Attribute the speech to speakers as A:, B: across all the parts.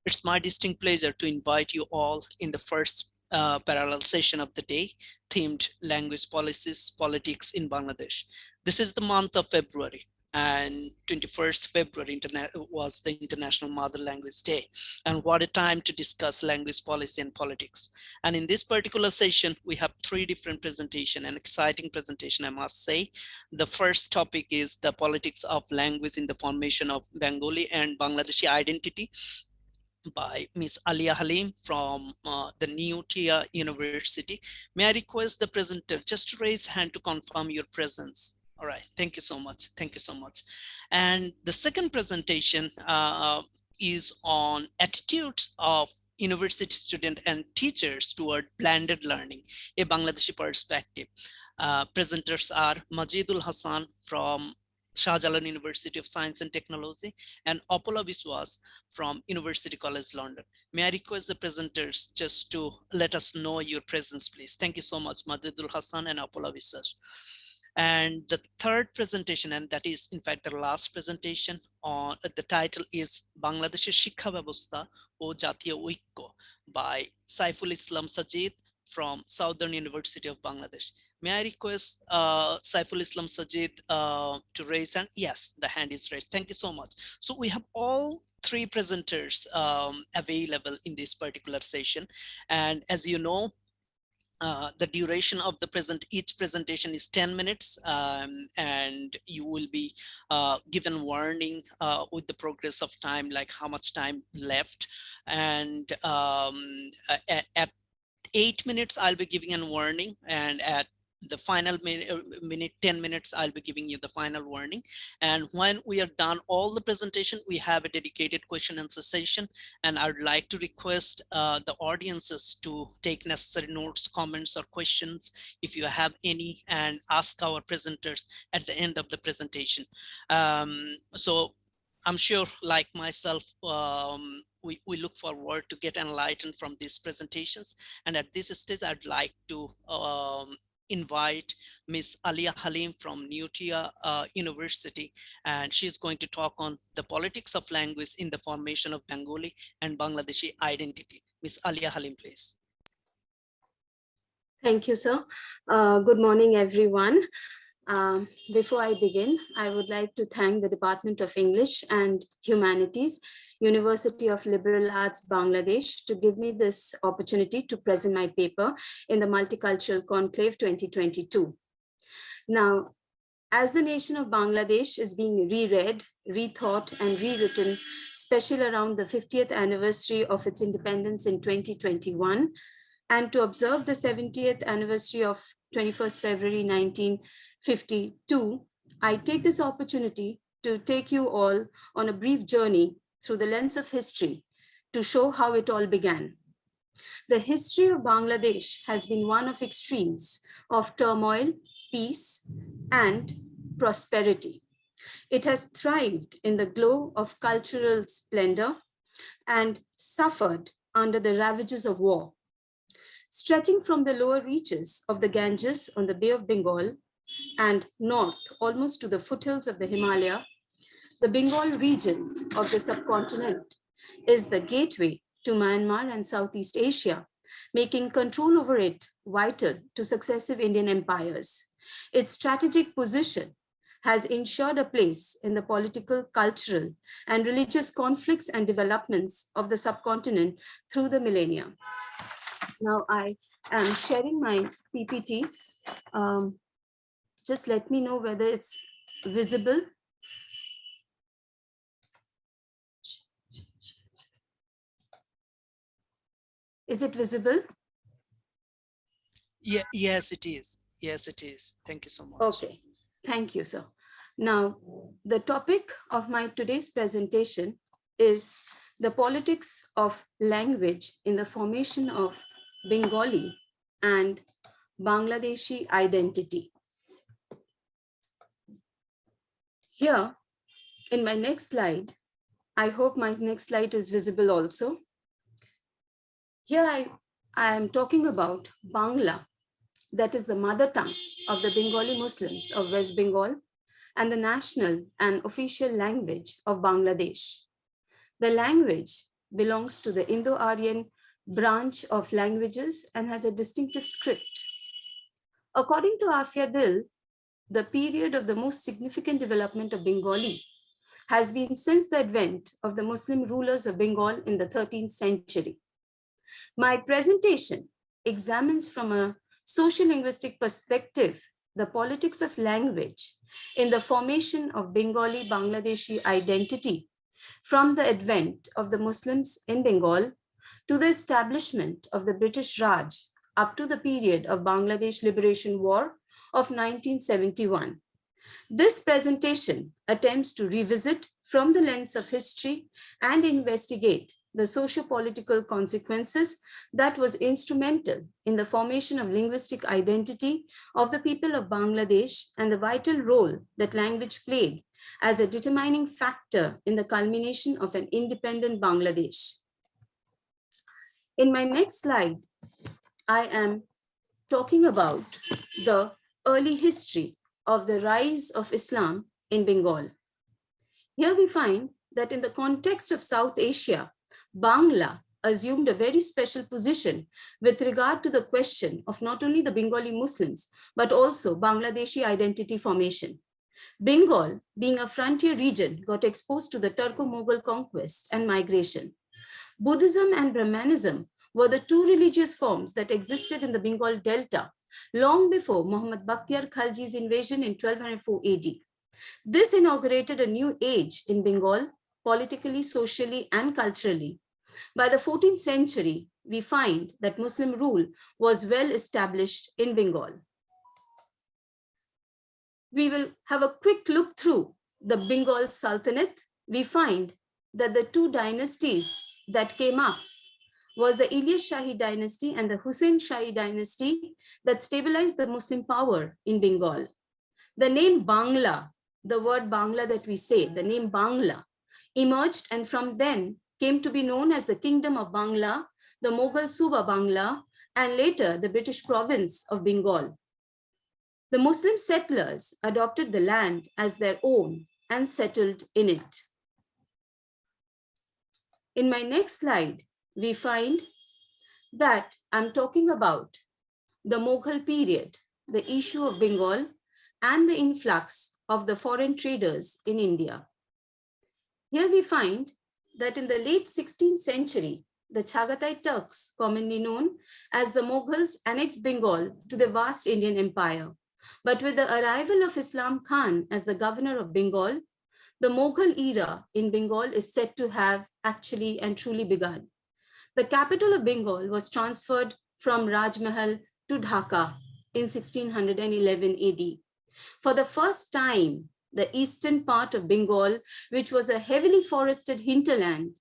A: It's my distinct pleasure to invite you all in the first parallel session of the day, themed Language Policies, Politics in Bangladesh. This is the month of February, and 21st February was the International Mother Language Day. And what a time to discuss language policy and politics. And in this particular session, we have three different presentations, an exciting presentation, I must say. The first topic is the politics of language in the formation of Bengali and Bangladeshi identity by Ms. Alia Halim from the New Tia University. May I request the presenter just to raise hand to confirm your presence? All right, thank you so much. Thank you so much. And the second presentation is on attitudes of university students and teachers toward blended learning, a Bangladeshi perspective. Presenters are Majidul Hassan from Shah Jalan University of Science and Technology and Apollo Biswas from University College London. May I request the presenters just to let us know your presence, please. Thank you so much, Majidul Hassan and Apollo Biswas. And the third presentation, and that is in fact the last presentation, on the title is Bangladeshi Shikha Babosta o Jatiya Oikko by Saiful Islam Sajid from Southern University of Bangladesh. May I request Saiful Islam Sajid to raise hand? Yes, the hand is raised. Thank you so much. So we have all three presenters available in this particular session. And as you know, the duration of the each presentation is 10 minutes, and you will be given warning with the progress of time, like how much time left. And at 8 minutes, I'll be giving a warning, and at the final 10 minutes, I'll be giving you the final warning. And when we are done all the presentation, we have a dedicated question and answer session. And I'd like to request the audiences to take necessary notes, comments, or questions if you have any, and ask our presenters at the end of the presentation. So I'm sure, like myself, we look forward to get enlightened from these presentations. And at this stage, I'd like to invite Ms. Alia Halim from New Tia University, and she's going to talk on the politics of language in the formation of Bengali and Bangladeshi identity. Ms. Alia Halim, please.
B: Thank you, sir. Good morning, everyone. Before I begin, I would like to thank the Department of English and Humanities, University of Liberal Arts, Bangladesh, to give me this opportunity to present my paper in the Multicultural Conclave 2022. Now, as the nation of Bangladesh is being reread, rethought, and rewritten, especially around the 50th anniversary of its independence in 2021, and to observe the 70th anniversary of 21st February 1952, I take this opportunity to take you all on a brief journey through the lens of history to show how it all began. The history of Bangladesh has been one of extremes of turmoil, peace, and prosperity. It has thrived in the glow of cultural splendor and suffered under the ravages of war. Stretching from the lower reaches of the Ganges on the Bay of Bengal and north almost to the foothills of the Himalaya, the Bengal region of the subcontinent is the gateway to Myanmar and Southeast Asia, making control over it vital to successive Indian empires. Its strategic position has ensured a place in the political, cultural, and religious conflicts and developments of the subcontinent through the millennia. Now I am sharing my PPT. Just let me know whether it's visible. Is it visible?
A: Yeah, yes, it is. Yes, it is. Thank you so much.
B: Okay, thank you, sir. Now, the topic of my today's presentation is the politics of language in the formation of Bengali and Bangladeshi identity. Here, in my next slide, I hope my next slide is visible also. Here I am talking about Bangla, that is the mother tongue of the Bengali Muslims of West Bengal and the national and official language of Bangladesh. The language belongs to the Indo-Aryan branch of languages and has a distinctive script. According to Afia Dil, the period of the most significant development of Bengali has been since the advent of the Muslim rulers of Bengal in the 13th century. My presentation examines from a social linguistic perspective the politics of language in the formation of Bengali Bangladeshi identity from the advent of the Muslims in Bengal to the establishment of the British Raj up to the period of Bangladesh Liberation War of 1971. This presentation attempts to revisit from the lens of history and investigate the socio-political consequences that was instrumental in the formation of linguistic identity of the people of Bangladesh and the vital role that language played as a determining factor in the culmination of an independent Bangladesh. In my next slide, I am talking about the early history of the rise of Islam in Bengal. Here we find that in the context of South Asia, Bangla assumed a very special position with regard to the question of not only the Bengali Muslims, but also Bangladeshi identity formation. Bengal, being a frontier region, got exposed to the Turco-Mughal conquest and migration. Buddhism and Brahmanism were the two religious forms that existed in the Bengal Delta long before Muhammad Bakhtiyar Khalji's invasion in 1204 AD. This inaugurated a new age in Bengal, politically, socially, and culturally. By the 14th century, we find that Muslim rule was well established in Bengal. We will have a quick look through the Bengal Sultanate. We find that the two dynasties that came up was the Ilyas Shahi dynasty and the Hussein Shahi dynasty that stabilized the Muslim power in Bengal. The name Bangla, the word Bangla that we say, the name Bangla, emerged and from then came to be known as the Kingdom of Bangla, the Mughal Suba Bangla, and later the British province of Bengal. The Muslim settlers adopted the land as their own and settled in it. In my next slide, we find that I'm talking about the Mughal period, the issue of Bengal, and the influx of the foreign traders in India. Here we find that in the late 16th century, the Chagatai Turks, commonly known as the Mughals, annexed Bengal to the vast Indian Empire. But with the arrival of Islam Khan as the governor of Bengal, the Mughal era in Bengal is said to have actually and truly begun. The capital of Bengal was transferred from Rajmahal to Dhaka in 1611 AD. For the first time, the eastern part of Bengal, which was a heavily forested hinterland,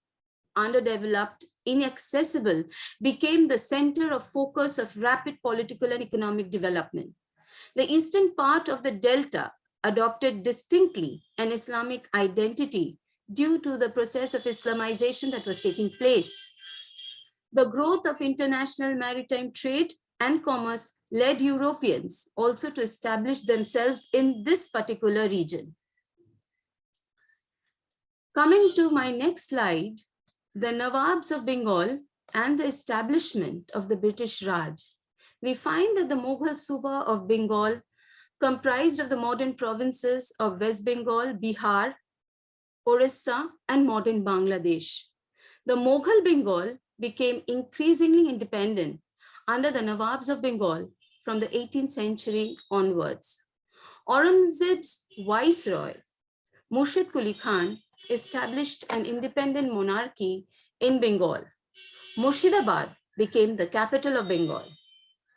B: underdeveloped, inaccessible, became the center of focus of rapid political and economic development. The eastern part of the Delta adopted distinctly an Islamic identity due to the process of Islamization that was taking place. The growth of international maritime trade and commerce led Europeans also to establish themselves in this particular region. Coming to my next slide, the Nawabs of Bengal and the establishment of the British Raj. We find that the Mughal Suba of Bengal comprised of the modern provinces of West Bengal, Bihar, Orissa, and modern Bangladesh. The Mughal Bengal became increasingly independent under the Nawabs of Bengal from the 18th century onwards. Aurangzeb's viceroy, Murshid Quli Khan, established an independent monarchy in Bengal. Murshidabad became the capital of Bengal.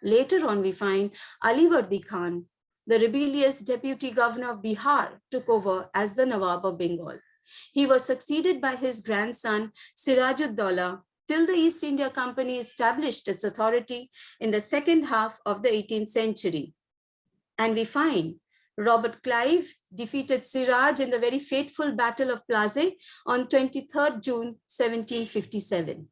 B: Later on, we find Alivardi Khan, the rebellious deputy governor of Bihar, took over as the Nawab of Bengal. He was succeeded by his grandson, Siraj-ud-Daulah, till the East India Company established its authority in the second half of the 18th century. And we find Robert Clive defeated Siraj in the very fateful Battle of Plassey on 23rd June 1757.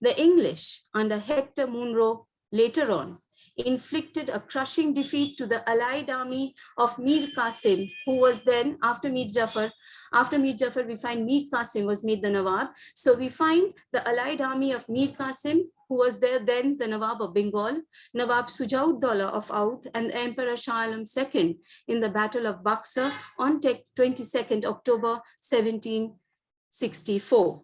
B: The English, under Hector Munro, later on inflicted a crushing defeat to the allied army of Mir Qasim, who was then, after Mir Jafar, we find Mir Qasim was made the Nawab. So we find the allied army of Mir Qasim, who was there then the Nawab of Bengal, Nawab Sujaud-Dawla of Oudh, and the Emperor Shah Alam II in the Battle of Buxar on 22nd October 1764.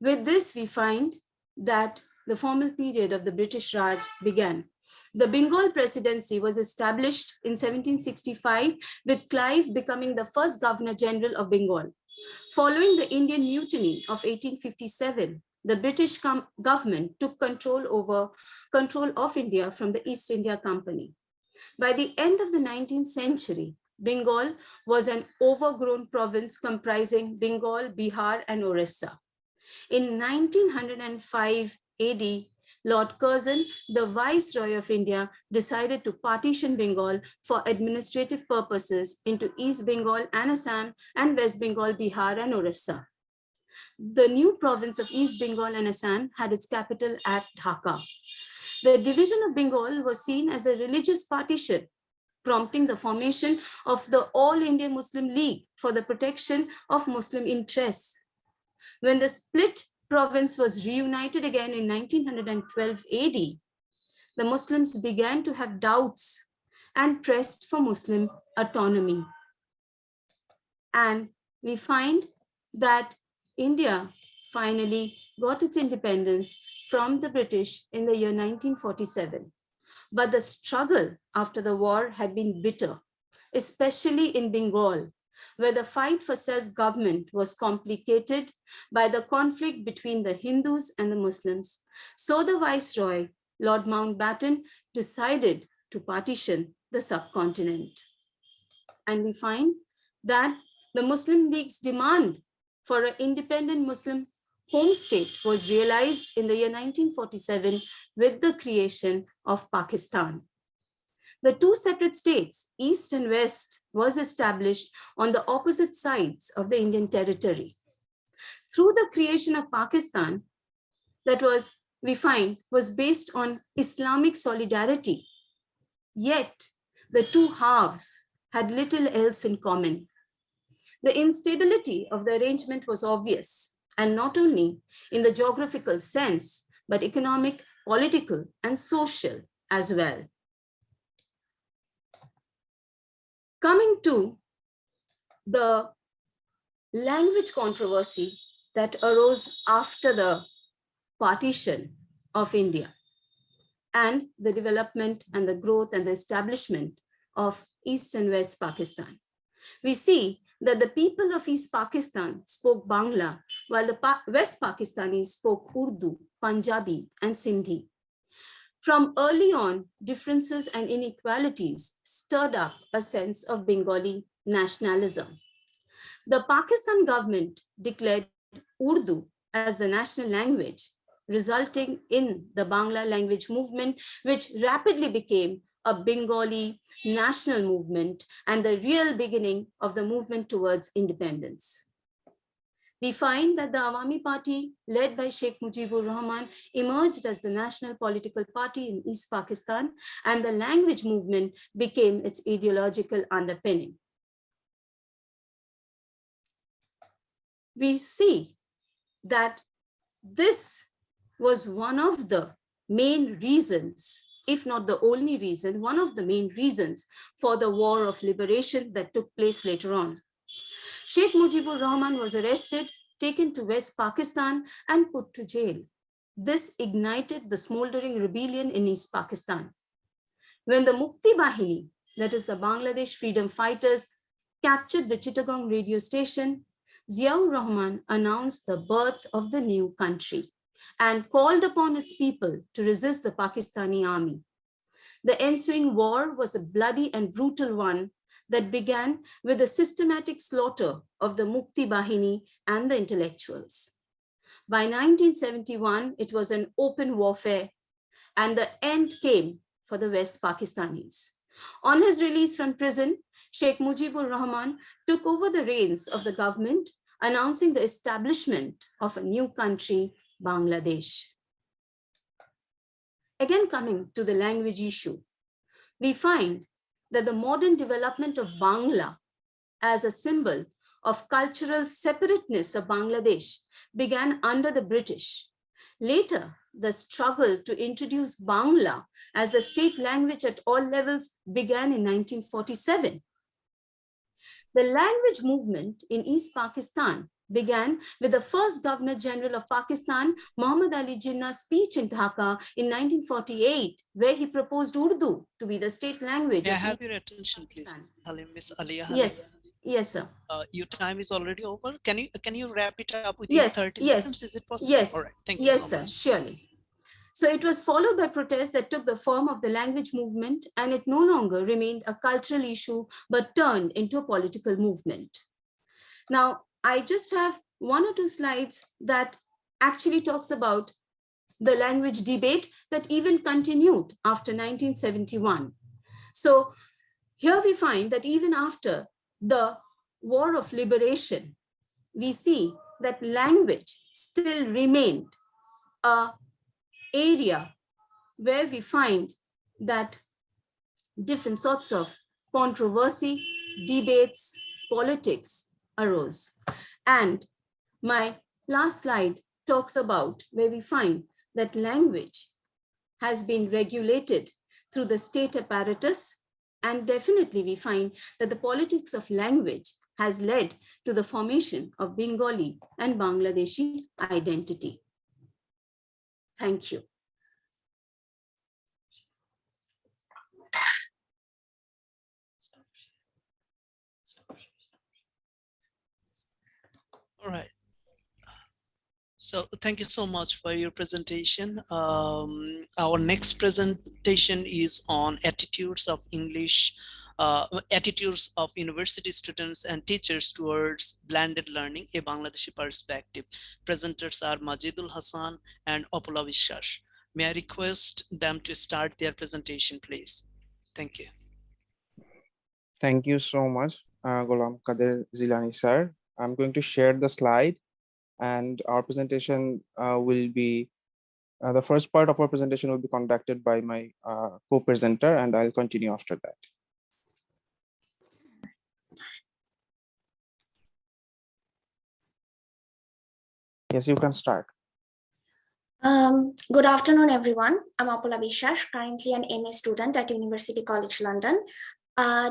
B: With this, we find that the formal period of the British Raj began. The Bengal presidency was established in 1765, with Clive becoming the first Governor General of Bengal. Following the Indian Mutiny of 1857, the British government took control of India from the East India Company. By the end of the 19th century, Bengal was an overgrown province comprising Bengal, Bihar, and Orissa. In 1905 AD, Lord Curzon, the Viceroy of India, decided to partition Bengal for administrative purposes into East Bengal and Assam and West Bengal, Bihar, and Orissa. The new province of East Bengal and Assam had its capital at Dhaka. The division of Bengal was seen as a religious partition, prompting the formation of the All India Muslim League for the protection of Muslim interests. When the split province was reunited again in 1912 AD, the Muslims began to have doubts and pressed for Muslim autonomy. And we find that India finally got its independence from the British in the year 1947. But the struggle after the war had been bitter, especially in Bengal, where the fight for self-government was complicated by the conflict between the Hindus and the Muslims. So the Viceroy, Lord Mountbatten, decided to partition the subcontinent. And we find that the Muslim League's demand for an independent Muslim home state was realized in the year 1947 with the creation of Pakistan. The two separate states, East and West, was established on the opposite sides of the Indian territory. Through the creation of Pakistan, we find, was based on Islamic solidarity. Yet, the two halves had little else in common. The instability of the arrangement was obvious, and not only in the geographical sense, but economic, political, and social as well. Coming to the language controversy that arose after the partition of India and the development and the growth and the establishment of East and West Pakistan. We see that the people of East Pakistan spoke Bangla, while the West Pakistanis spoke Urdu, Punjabi, and Sindhi. From early on, differences and inequalities stirred up a sense of Bengali nationalism. The Pakistan government declared Urdu as the national language, resulting in the Bangla language movement, which rapidly became a Bengali national movement and the real beginning of the movement towards independence. We find that the Awami Party, led by Sheikh Mujibur Rahman, emerged as the national political party in East Pakistan, and the language movement became its ideological underpinning. We see that this was one of the main reasons, if not the only reason, one of the main reasons for the war of liberation that took place later on. Sheikh Mujibur Rahman was arrested, taken to West Pakistan, and put to jail. This ignited the smoldering rebellion in East Pakistan. When the Mukti Bahini, that is the Bangladesh freedom fighters, captured the Chittagong radio station, Ziaur Rahman announced the birth of the new country and called upon its people to resist the Pakistani army. The ensuing war was a bloody and brutal one that began with the systematic slaughter of the Mukti Bahini and the intellectuals. By 1971, it was an open warfare, and the end came for the West Pakistanis. On his release from prison, Sheikh Mujibur Rahman took over the reins of the government, announcing the establishment of a new country, Bangladesh. Again, coming to the language issue, we find that the modern development of Bangla as a symbol of cultural separateness of Bangladesh began under the British. Later, the struggle to introduce Bangla as the state language at all levels began in 1947. The language movement in East Pakistan began with the first Governor General of Pakistan, Muhammad Ali Jinnah's speech in Dhaka in 1948, where he proposed Urdu to be the state language.
A: May I have your attention, please, Miss Alia Halim?
B: Yes, yes, sir.
A: Your time is already over. Can you wrap it up within
B: Yes,
A: 30
B: yes,
A: seconds? Is it possible?
B: yes.
A: All right. Thank you
B: Yes,
A: so
B: sir,
A: much.
B: surely. So it was followed by protests that took the form of the language movement, and it no longer remained a cultural issue, but turned into a political movement. Now, I just have one or two slides that actually talks about the language debate that even continued after 1971. So here we find that even after the War of Liberation, we see that language still remained an area where we find that different sorts of controversy, debates, politics arose. And my last slide talks about where we find that language has been regulated through the state apparatus, and definitely we find that the politics of language has led to the formation of Bengali and Bangladeshi identity. Thank you.
A: All right. So thank you so much for your presentation. Our next presentation is on attitudes of English, attitudes of university students and teachers towards blended learning, a Bangladeshi perspective. Presenters are Majidul Hassan and Opula Vishwash. May I request them to start their presentation, please? Thank you.
C: Thank you so much, Ghulam Kader Zilani sir. I'm going to share the slide, and our presentation will be, the first part of our presentation will be conducted by my co-presenter, and I'll continue after that. Yes, you can start.
D: Good afternoon, everyone. I'm Apula Vishwash, currently an MA student at University College London.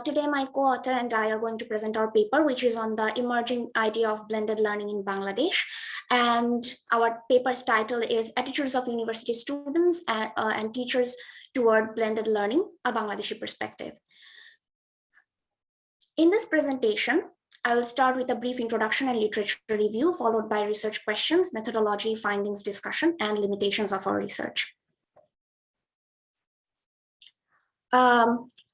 D: Today, my co-author and I are going to present our paper, which is on the emerging idea of blended learning in Bangladesh. And our paper's title is Attitudes of University Students and Teachers Toward Blended Learning, a Bangladeshi Perspective. In this presentation, I will start with a brief introduction and literature review, followed by research questions, methodology, findings, discussion, and limitations of our research.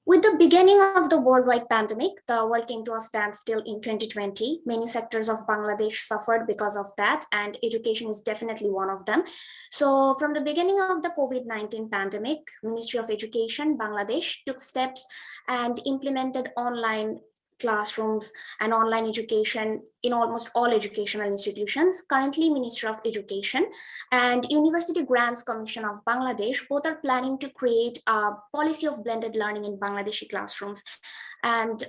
D: With the beginning of the worldwide pandemic, the world came to a standstill in 2020. Many sectors of Bangladesh suffered because of that, and education is definitely one of them. So from the beginning of the COVID-19 pandemic, Ministry of Education, Bangladesh, took steps and implemented online classrooms and online education in almost all educational institutions. Currently, Ministry of Education and University Grants Commission of Bangladesh both are planning to create a policy of blended learning in Bangladeshi classrooms. And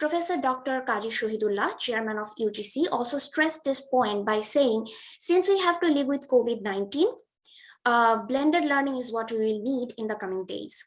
D: Professor Dr. Kaji Shohidullah, chairman of UGC, also stressed this point by saying, since we have to live with COVID-19, blended learning is what we will need in the coming days.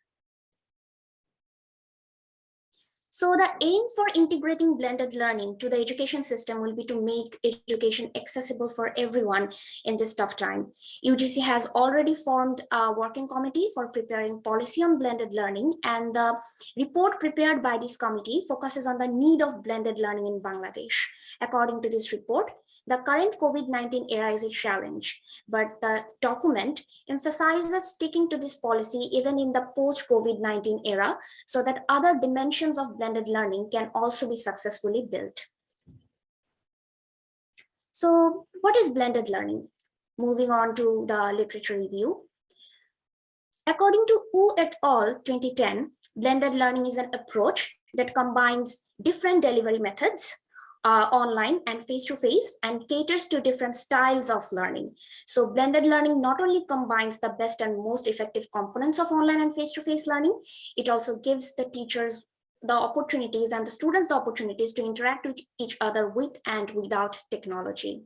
D: So the aim for integrating blended learning to the education system will be to make education accessible for everyone in this tough time. UGC has already formed a working committee for preparing policy on blended learning, and the report prepared by this committee focuses on the need of blended learning in Bangladesh. According to this report, the current COVID-19 era is a challenge, but the document emphasizes sticking to this policy even in the post-COVID-19 era, so that other dimensions of blended learning can also be successfully built. So what is blended learning? Moving on to the literature review. According to Wu et al. 2010, blended learning is an approach that combines different delivery methods online and face-to-face, and caters to different styles of learning. So blended learning not only combines the best and most effective components of online and face-to-face learning, it also gives the teachers the opportunities and the students the opportunities to interact with each other with and without technology.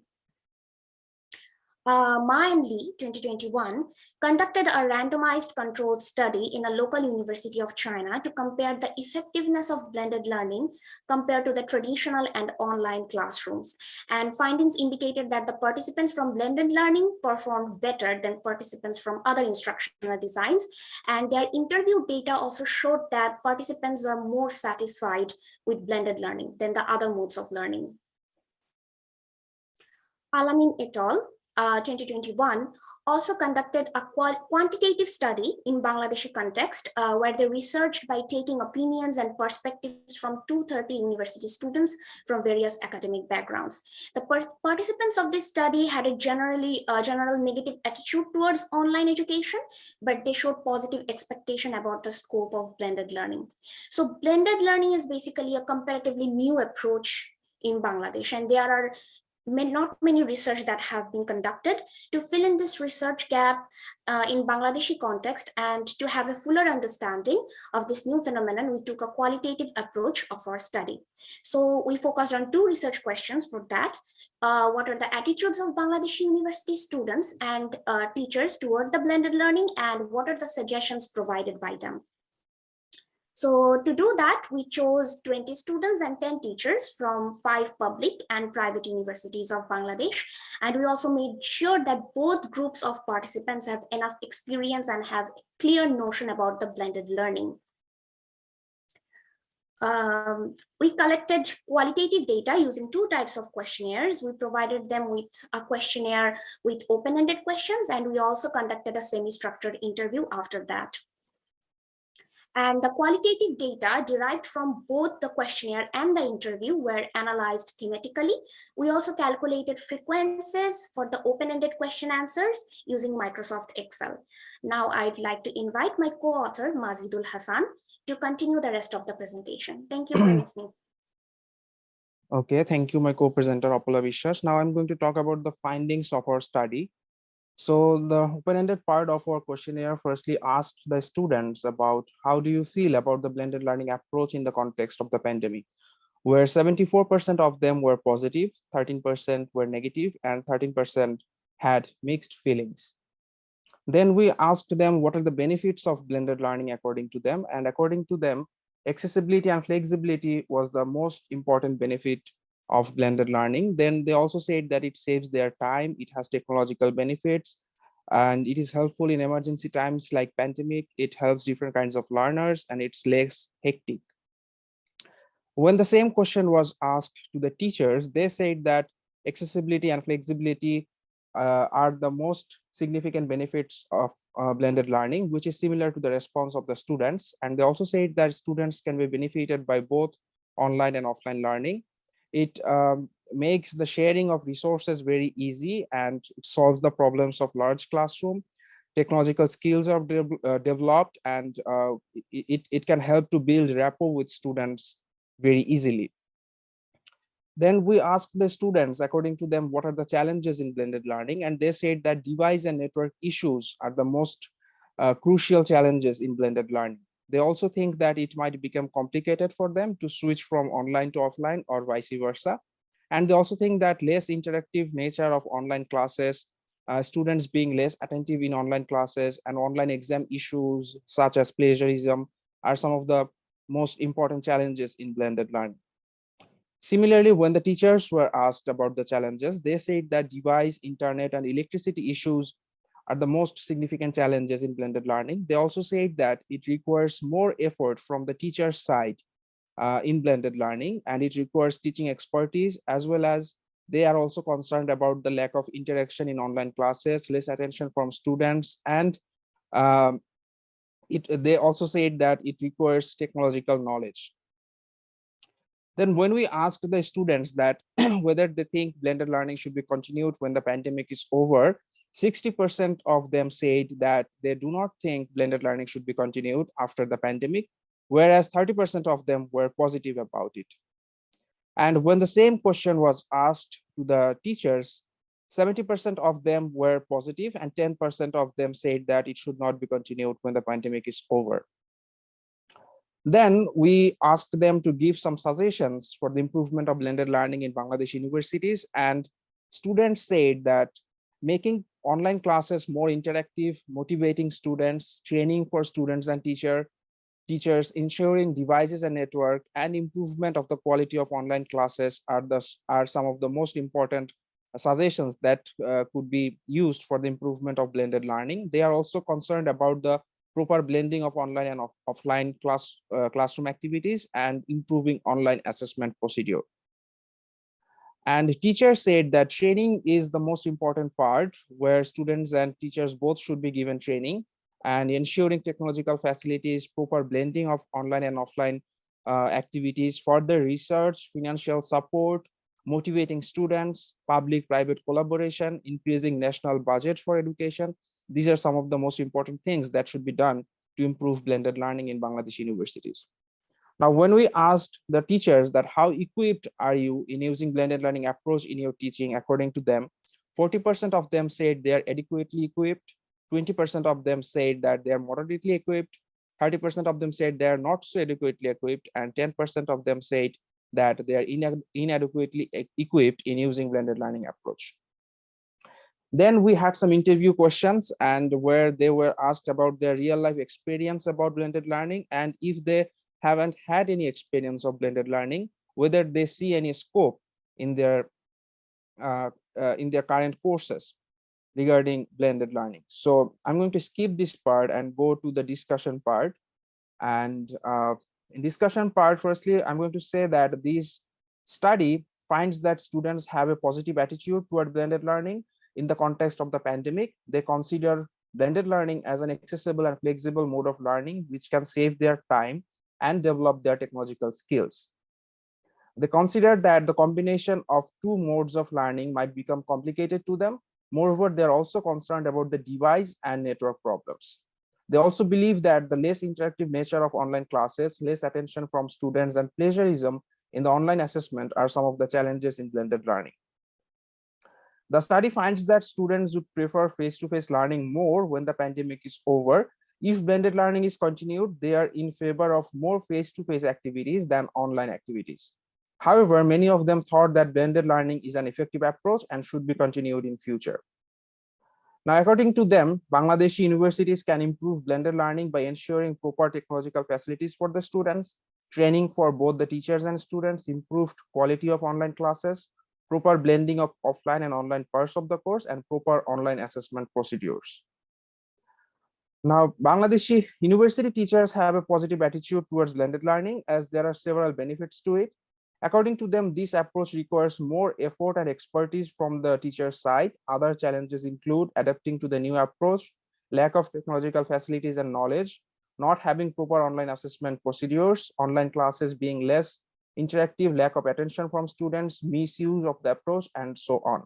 D: Ma and Lee, 2021, conducted a randomized controlled study in a local university of China to compare the effectiveness of blended learning compared to the traditional and online classrooms. And findings indicated that the participants from blended learning performed better than participants from other instructional designs. And their interview data also showed that participants are more satisfied with blended learning than the other modes of learning. Alamin et al. 2021 also conducted a quantitative study in Bangladeshi context where they researched by taking opinions and perspectives from 230 university students from various academic backgrounds. The participants of this study had a general negative attitude towards online education, but they showed positive expectation about the scope of blended learning. So blended learning is basically a comparatively new approach in Bangladesh, and there are not many research that have been conducted. To fill in this research gap in Bangladeshi context and to have a fuller understanding of this new phenomenon, we took a qualitative approach of our study. So we focused on 2 research questions for that. What are the attitudes of Bangladeshi university students and teachers toward the blended learning, and what are the suggestions provided by them? So to do that, we chose 20 students and 10 teachers from 5 public and private universities of Bangladesh. And we also made sure that both groups of participants have enough experience and have a clear notion about the blended learning. We collected qualitative data using 2 types of questionnaires. We provided them with a questionnaire with open-ended questions, and we also conducted a semi-structured interview after that. And the qualitative data derived from both the questionnaire and the interview were analyzed thematically. We also calculated frequencies for the open-ended question answers using Microsoft Excel. Now I'd like to invite my co-author, Mazidul Hassan, to continue the rest of the presentation. Thank you for listening.
C: Okay, thank you, my co-presenter, Apula Vishwas. Now I'm going to talk about the findings of our study. So the open-ended part of our questionnaire firstly asked the students about how do you feel about the blended learning approach in the context of the pandemic, where 74% of them were positive, 13% were negative, and 13% had mixed feelings. Then we asked them what are the benefits of blended learning according to them, and according to them, accessibility and flexibility was the most important benefit of blended learning. Then they also said that it saves their time, it has technological benefits, and it is helpful in emergency times like pandemic. It helps different kinds of learners, and it's less hectic. When the same question was asked to the teachers, they said that accessibility and flexibility are the most significant benefits of blended learning, which is similar to the response of the students. And they also said that students can be benefited by both online and offline learning. It makes the sharing of resources very easy, and it solves the problems of large classroom. Technological skills are developed, and it can help to build rapport with students very easily. Then we asked the students, according to them, what are the challenges in blended learning? And they said that device and network issues are the most crucial challenges in blended learning. They also think that it might become complicated for them to switch from online to offline or vice versa. And they also think that less interactive nature of online classes, students being less attentive in online classes, and online exam issues such as plagiarism are some of the most important challenges in blended learning. Similarly, when the teachers were asked about the challenges, they said that device, internet, and electricity issues are the most significant challenges in blended learning. They also said that it requires more effort from the teacher's side in blended learning, and it requires teaching expertise, as well as they are also concerned about the lack of interaction in online classes, less attention from students, and they also said that it requires technological knowledge. Then when we asked the students that whether they think blended learning should be continued when the pandemic is over, 60% of them said that they do not think blended learning should be continued after the pandemic, whereas 30% of them were positive about it. And when the same question was asked to the teachers, 70% of them were positive and 10% of them said that it should not be continued when the pandemic is over. Then we asked them to give some suggestions for the improvement of blended learning in Bangladesh universities, and students said that making online classes more interactive, motivating students, training for students and teachers, ensuring devices and network, and improvement of the quality of online classes are some of the most important suggestions that could be used for the improvement of blended learning. They are also concerned about the proper blending of online and offline classroom activities and improving online assessment procedure. And teachers said that training is the most important part, where students and teachers both should be given training, and ensuring technological facilities, proper blending of online and offline activities, further research, financial support, motivating students, public-private collaboration, increasing national budget for education. These are some of the most important things that should be done to improve blended learning in Bangladesh universities. Now, when we asked the teachers that how equipped are you in using blended learning approach in your teaching, according to them, 40% of them said they are adequately equipped, 20% of them said that they are moderately equipped, 30% of them said they are not so adequately equipped, and 10% of them said that they are inadequately equipped in using blended learning approach. Then we had some interview questions, and where they were asked about their real life experience about blended learning, and if they haven't had any experience of blended learning, whether they see any scope in their current courses regarding blended learning. So I'm going to skip this part and go to the discussion part. And in discussion part, firstly, I'm going to say that this study finds that students have a positive attitude toward blended learning in the context of the pandemic. They consider blended learning as an accessible and flexible mode of learning, which can save their time and develop their technological skills. They consider that the combination of two modes of learning might become complicated to them. Moreover, they're also concerned about the device and network problems. They also believe that the less interactive nature of online classes, less attention from students, and plagiarism in the online assessment are some of the challenges in blended learning. The study finds that students would prefer face-to-face learning more when the pandemic is over. If blended learning is continued, they are in favor of more face-to-face activities than online activities. However, many of them thought that blended learning is an effective approach and should be continued in future. Now, according to them, Bangladeshi universities can improve blended learning by ensuring proper technological facilities for the students, training for both the teachers and students, improved quality of online classes, proper blending of offline and online parts of the course, and proper online assessment procedures. Now, Bangladeshi university teachers have a positive attitude towards blended learning, as there are several benefits to it. According to them, this approach requires more effort and expertise from the teacher's side. Other challenges include adapting to the new approach, lack of technological facilities and knowledge, not having proper online assessment procedures, online classes being less interactive, lack of attention from students, misuse of the approach, and so on.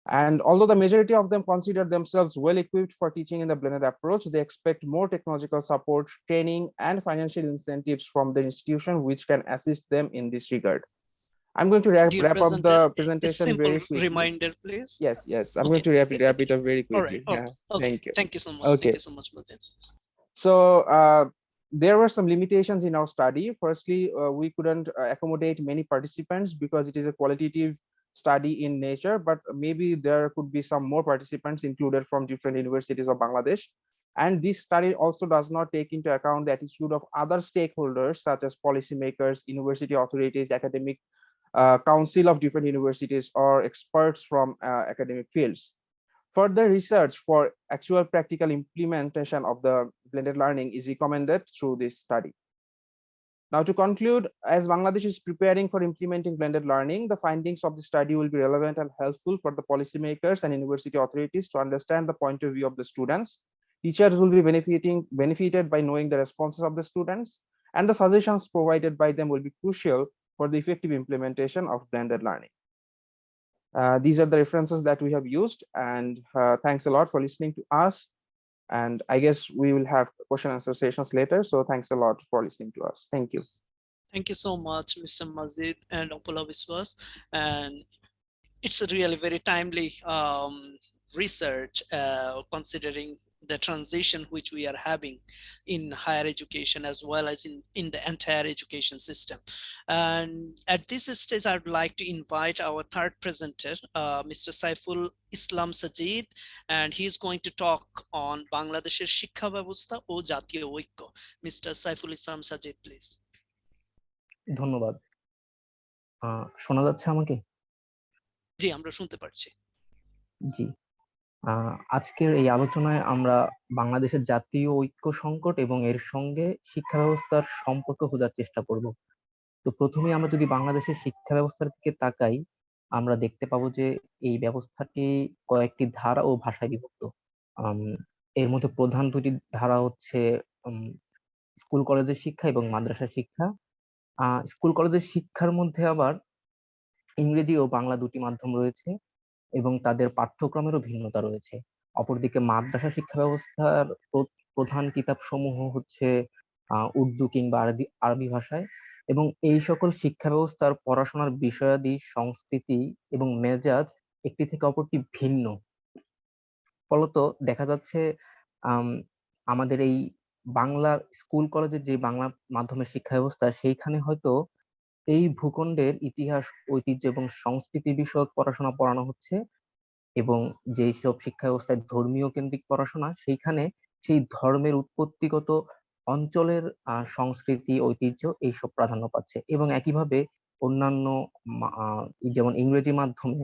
C: And although the majority of them consider themselves well equipped for teaching in the blended approach, they expect more technological support, training, and financial incentives from the institution, which can assist them in this regard. I'm going to wrap up the presentation very quickly.
A: Reminder, please.
C: Yes, I'm going to wrap it up very quickly.
A: All right.
C: Yeah,
A: okay.
C: Thank you.
A: Thank you so much.
C: Okay.
A: Thank you so much, Mudin.
C: So there were some limitations in our study. Firstly, we couldn't accommodate many participants because it is a qualitative study in nature, but maybe there could be some more participants included from different universities of Bangladesh. And this study also does not take into account the attitude of other stakeholders, such as policymakers, university authorities, academic council of different universities, or experts from academic fields. Further research for actual practical implementation of the blended learning is recommended through this study. Now, to conclude, as Bangladesh is preparing for implementing blended learning, the findings of the study will be relevant and helpful for the policymakers and university authorities to understand the point of view of the students. Teachers will be benefited by knowing the responses of the students, and the suggestions provided by them will be crucial for the effective implementation of blended learning. These are the references that we have used, and thanks a lot for listening to us. And I guess we will have question and answer sessions later. So thanks a lot for listening to us. Thank you.
A: Thank you so much, Mr. Mazid and Opala Viswas. And it's a really very timely research, considering the transition which we are having in higher education as well as in the entire education system. And at this stage, I'd like to invite our third presenter, Mr. Saiful Islam Sajid, and he's going to talk on Bangladesh's Shikkha ব্যবস্থা ও জাতীয় ঐক্য. Mr. Saiful Islam Sajid, please.
E: ধন্যবাদ। শোনা যাচ্ছে আমাকে?
A: জি, আমরা শুনতে পারছি।
E: জি। আজকের এই আলোচনায় আমরা বাংলাদেশের জাতীয় ঐক্য সংকট এবং এর সঙ্গে শিক্ষা ব্যবস্থার সম্পর্ক খোঁজার চেষ্টা করব। তো প্রথমে আমরা যদি বাংলাদেশের শিক্ষা ব্যবস্থার দিকে তাকাই, আমরা দেখতে পাবো যে এই ব্যবস্থাটি কয়েকটি ধারা ও ভাষায় বিভক্ত। এর মধ্যে প্রধান দুটি ধারা হচ্ছে স্কুল কলেজের শিক্ষা এবং মাদ্রাসা শিক্ষা। স্কুল কলেজের শিক্ষার মধ্যে আবার ইংরেজি ও বাংলা দুটি মাধ্যম রয়েছে এবং তাদের পাঠ্যক্রমেরও ভিন্নতা রয়েছে। অপরদিকে মাদ্রাসা শিক্ষা ব্যবস্থার প্রধান কিতাব সমূহ হচ্ছে উর্দু কিংবা আরবি ভাষায়, এবং এই সকল শিক্ষা ব্যবস্থার পড়াশোনার বিষয়াদি, সংস্কৃতি এবং মেজাজ একটি থেকে অপরটি ভিন্ন। ফলত দেখা যাচ্ছে আমাদের এই বাংলা স্কুল কলেজের যে বাংলা মাধ্যমের শিক্ষা ব্যবস্থা, সেইখানে হয়তো এই ভূখণ্ডের ইতিহাস, ঐতিহ্য এবং সংস্কৃতি বিষয়ক পড়াশোনা পড়ানো হচ্ছে, এবং যেই সব শিক্ষা ব্যবস্থায় ধর্মীয় কেন্দ্রিক পড়াশোনা, সেইখানে সেই ধর্মের উৎপত্তিগত অঞ্চলের সংস্কৃতি, ঐতিহ্য এইসব প্রাধান্য পাচ্ছে। এবং একইভাবে অন্যান্য যেমন ইংরেজি মাধ্যমে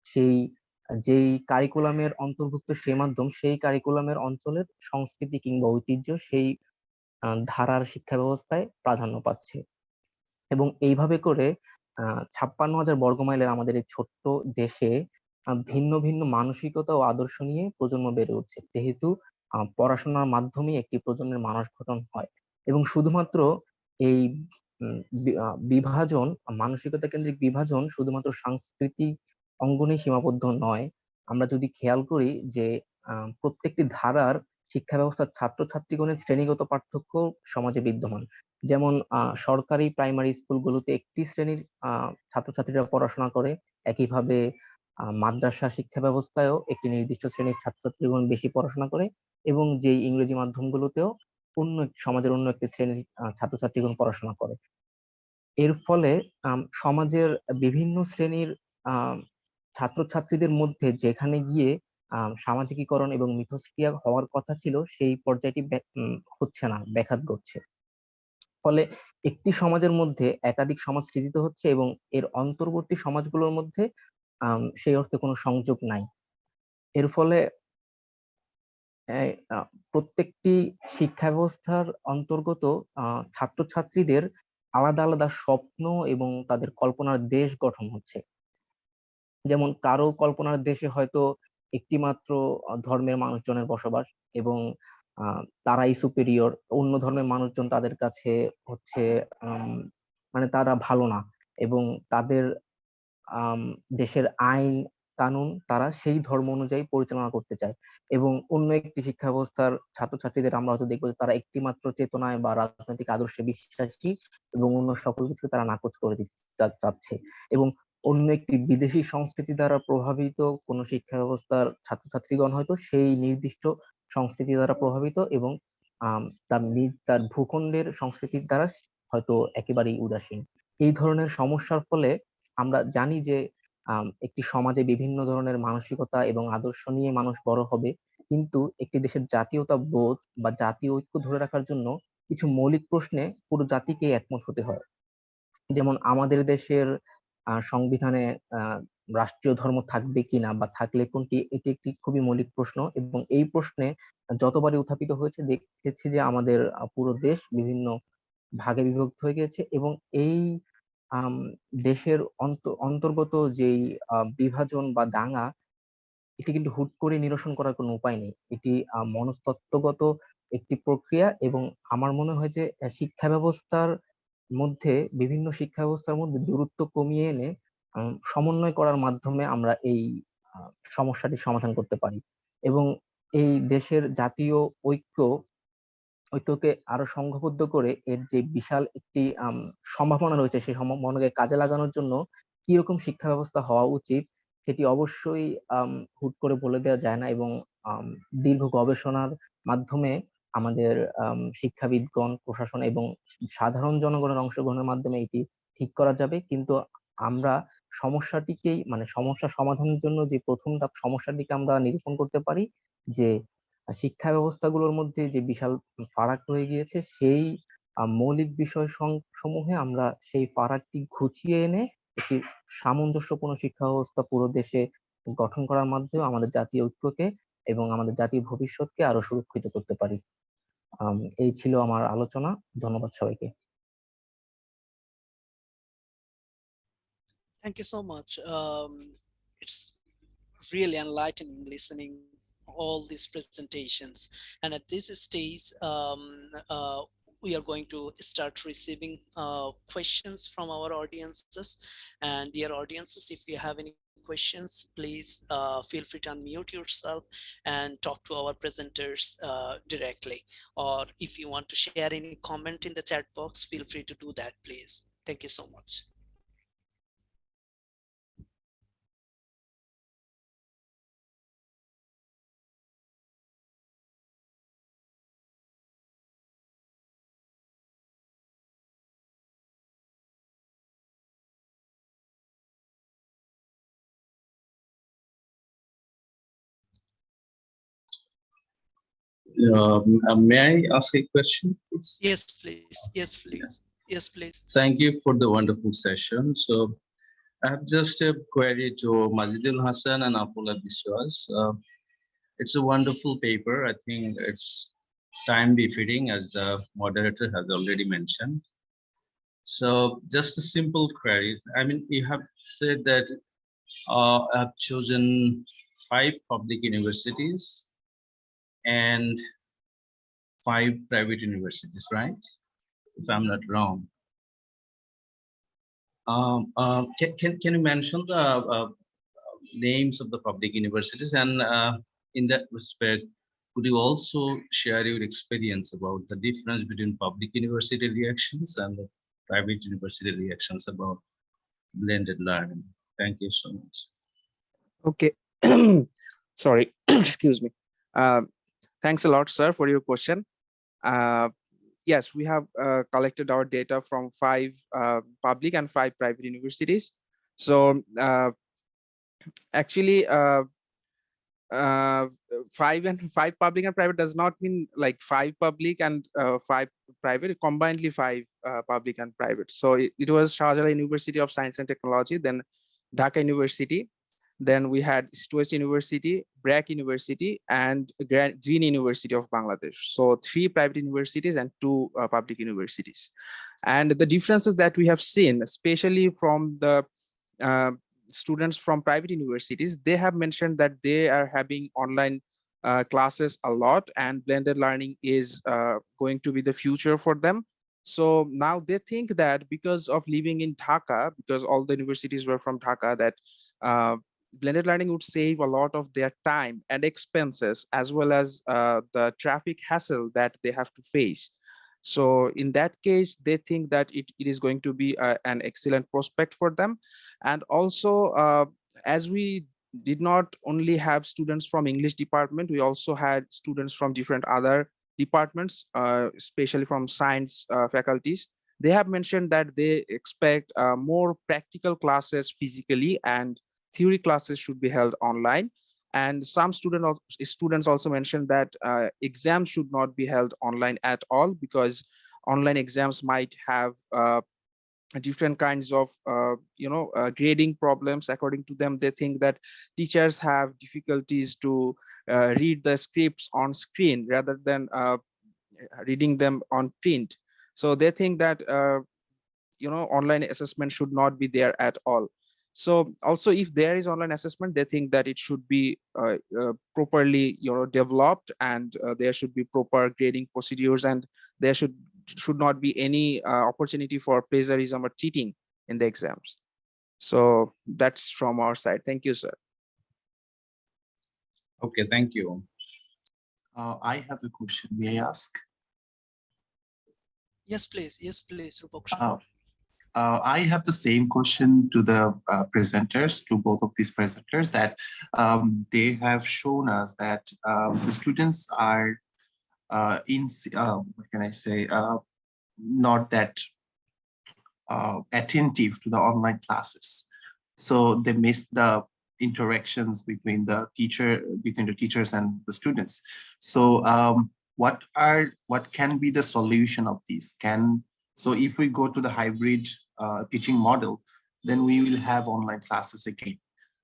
E: সেই যেই কারিকুলামের অন্তর্ভুক্ত সেই মাধ্যম, সেই কারিকুলামের অঞ্চলের সংস্কৃতি কিংবা ঐতিহ্য সেই ধারার শিক্ষা ব্যবস্থায় প্রাধান্য পাচ্ছে। এবং এইভাবে করে ৫৬,০০০ বর্গমাইলের আমাদের এই ছোট্ট দেশে ভিন্ন ভিন্ন মানসিকতা ও আদর্শ নিয়ে প্রজন্ম বেড়ে উঠছে, যেহেতু পড়াশোনার মাধ্যমে একটি প্রজন্মের মানস গঠন হয়। এবং শুধুমাত্র এই বিভাজন, মানসিকতা কেন্দ্রিক বিভাজন শুধুমাত্র সাংস্কৃতিক অঙ্গনে সীমাবদ্ধ নয়। আমরা যদি খেয়াল করি যে প্রত্যেকটি ধারার শিক্ষা ব্যবস্থার ছাত্রছাত্রীগণের শ্রেণীগত পার্থক্য সমাজে বিদ্যমান। যেমন সরকারি প্রাইমারি স্কুলগুলোতে একটি শ্রেণীর ছাত্রছাত্রীরা পড়াশোনা করে, একইভাবে মাদ্রাসা শিক্ষা ব্যবস্থায়ও একটি নির্দিষ্ট শ্রেণীর ছাত্রছাত্রীগণ বেশি পড়াশোনা করে, এবং যেই ইংরেজি মাধ্যমগুলোতেও সমাজের অন্য একটি শ্রেণীর ছাত্রছাত্রীগণ পড়াশোনা করে। এর ফলে সমাজের বিভিন্ন শ্রেণীর ছাত্রছাত্রীদের মধ্যে যেখানে গিয়ে সামাজিকীকরণ এবং মিথস্ক্রিয়া হওয়ার কথা ছিল, সেই পর্যায়টি হচ্ছে না, ব্যাঘাত ঘটছে। ফলে একটি সমাজের মধ্যে একাধিক সমাজ সৃজিত হচ্ছে এবং এর অন্তর্বর্তী সমাজগুলোর মধ্যে সেই অর্থে কোনো সংযোগ নাই। এর ফলে প্রত্যেকটি শিক্ষা ব্যবস্থার অন্তর্গত ছাত্রছাত্রীদের আলাদা আলাদা স্বপ্ন এবং তাদের কল্পনার দেশ গঠন হচ্ছে। যেমন কারো কল্পনার দেশে হয়তো একটি মাত্র ধর্মের মানুষজনের বসবাস এবং তারাই সুপেরিয়র, অন্য ধর্মের মানুষজন তাদের কাছে হচ্ছে মানে তারা ভালো না, এবং তাদের দেশের আইন কানুন তারা সেই ধর্ম অনুযায়ী পরিচালনা করতে চায়। এবং অন্য একটি শিক্ষা ব্যবস্থার ছাত্রছাত্রীদের আমরা হয়তো দেখবো যে তারা একটি মাত্র চেতনায় বা রাজনৈতিক আদর্শে বিশ্বাসী এবং অন্য সকল কিছু তারা নাকচ করে দিতে চাচ্ছে। এবং অন্য একটি বিদেশি সংস্কৃতি দ্বারা প্রভাবিত কোন শিক্ষা ব্যবস্থার ছাত্রছাত্রীগণ হয়তো সেই নির্দিষ্ট সংস্কৃতি দ্বারা প্রভাবিত এবং তার ভূখণ্ডের সংস্কৃতির দ্বারা হয়তো একেবারেই উদাসীন। এই ধরনের সমস্যার ফলে আমরা জানি যে একটি সমাজে বিভিন্ন ধরনের মানসিকতা এবং আদর্শ নিয়ে মানুষ বড় হবে, কিন্তু একটি দেশের জাতীয়তা বোধ বা জাতীয় ঐক্য ধরে রাখার জন্য কিছু মৌলিক প্রশ্নে পুরো জাতিকে একমত হতে হয়। যেমন আমাদের দেশের সংবিধানে রাষ্ট্রীয় ধর্ম থাকবে কিনা বা থাকলে কোনটি, এটি একটি খুবই মৌলিক প্রশ্ন, এবং এই প্রশ্নে যতবারই উত্থাপিত হয়েছে দেখেছি যে আমাদের পুরো দেশ বিভিন্ন ভাগে বিভক্ত হয়ে গেছে। এবং এই দেশের অন্তর্গত যেই বিভাজন বা দাঙ্গা, এটি কিন্তু হুট করে নিরসন করার কোনো উপায় নেই। এটি মনস্তত্ত্বগত একটি প্রক্রিয়া, এবং আমার মনে হয় যে শিক্ষা ব্যবস্থার মধ্যে, বিভিন্ন শিক্ষা ব্যবস্থার মধ্যে দূরত্ব কমিয়ে এনে সমন্বয় করার মাধ্যমে আমরা এই সমস্যাটি সমাধান করতে পারি। এবং এই দেশের জাতীয় ঐক্য ঐক্যকে আরো সংঘবদ্ধ করে এর যে বিশাল একটি সম্ভাবনা রয়েছে সেই সম্ভাবনাকে কাজে লাগানোর জন্য কিরকম শিক্ষা ব্যবস্থা হওয়া উচিত সেটি অবশ্যই হুট করে বলে দেওয়া যায় না, এবং দীর্ঘ গবেষণার মাধ্যমে আমাদের শিক্ষাবিদগণ, প্রশাসন এবং সাধারণ জনগণের অংশগ্রহণের মাধ্যমে এটি ঠিক করা যাবে। কিন্তু আমরা সমস্যাটিকেই, মানে সমস্যা সমাধানের জন্য যে প্রথম ধাপ, সমস্যাটিকে আমরা নিরূপণ করতে পারি যে শিক্ষা ব্যবস্থাগুলোর মধ্যে যে বিশাল ফারাক রয়ে গিয়েছে, সেই মৌলিক বিষয় সমূহে আমরা সেই ফারাকটি ঘুচিয়ে এনে একটি সামঞ্জস্যপূর্ণ শিক্ষা ব্যবস্থা পুরো দেশে গঠন করার মাধ্যমে আমাদের জাতীয় ঐক্যকে এবং আমাদের জাতীয় ভবিষ্যৎকে আরো সুরক্ষিত করতে পারি। এই ছিল আমার আলোচনা। ধন্যবাদ সবাইকে।
A: Thank you so much. It's really enlightening listening all these presentations. And at this stage, we are going to start receiving questions from our audiences. And dear audiences, if you have any questions, please feel free to unmute yourself and talk to our presenters directly. Or if you want to share any comment in the chat box, feel free to do that, please. Thank you so much.
F: May I ask a question, please?
A: Yes, please. Yes, please. Yes, please.
F: Thank you for the wonderful session. So I have just a query to Majidul Hassan and Apula Biswas. It's a wonderful paper. I think it's time befitting, as the moderator has already mentioned. So just a simple queries. I mean, you have said that I've chosen 5 public universities and 5 private universities, right? If I'm not wrong. Can you mention the names of the public universities, and in that respect, could you also share your experience about the difference between public university reactions and the private university reactions about blended learning? Thank you so much.
C: Okay. Sorry. Excuse me. Thanks a lot, sir, for your question. Yes, we have collected our data from 5 public and 5 private universities. So actually, 5 public and private does not mean like 5 public and 5 private. Combinedly 5 public and private. So it was Shahjalah University of Science and Technology, then Dhaka University, then we had East West University, BRAC University, and Green University of Bangladesh. So 3 private universities and 2 public universities. And the differences that we have seen, especially from the students from private universities, they have mentioned that they are having online classes a lot, and blended learning is going to be the future for them. So now they think that because of living in Dhaka, because all the universities were from Dhaka, that blended learning would save a lot of their time and expenses, as well as the traffic hassle that they have to face. So in that case, they think that it is going to be an excellent prospect for them. And also, as we did not only have students from English department, we also had students from different other departments, especially from science faculties. They have mentioned that they expect more practical classes physically, and theory classes should be held online. And some students also mentioned that exams should not be held online at all, because online exams might have different kinds of grading problems. According to them, they think that teachers have difficulties to read the scripts on screen rather than reading them on print. So they think that online assessment should not be there at all. So also, if there is online assessment, they think that it should be properly developed, and there should be proper grading procedures, and there should not be any opportunity for plagiarism or cheating in the exams. So that's from our side. Thank you, sir.
F: Okay, thank you.
G: I have a question. May I ask?
A: Yes, please. Yes, please, Rupak.
G: I have the same question to the presenters, to both of these presenters, that they have shown us that the students are what can I say, not that attentive to the online classes. So they miss the interactions between the teachers and the students. So what can be the solution of these? So if we go to the hybrid teaching model, then we will have online classes again.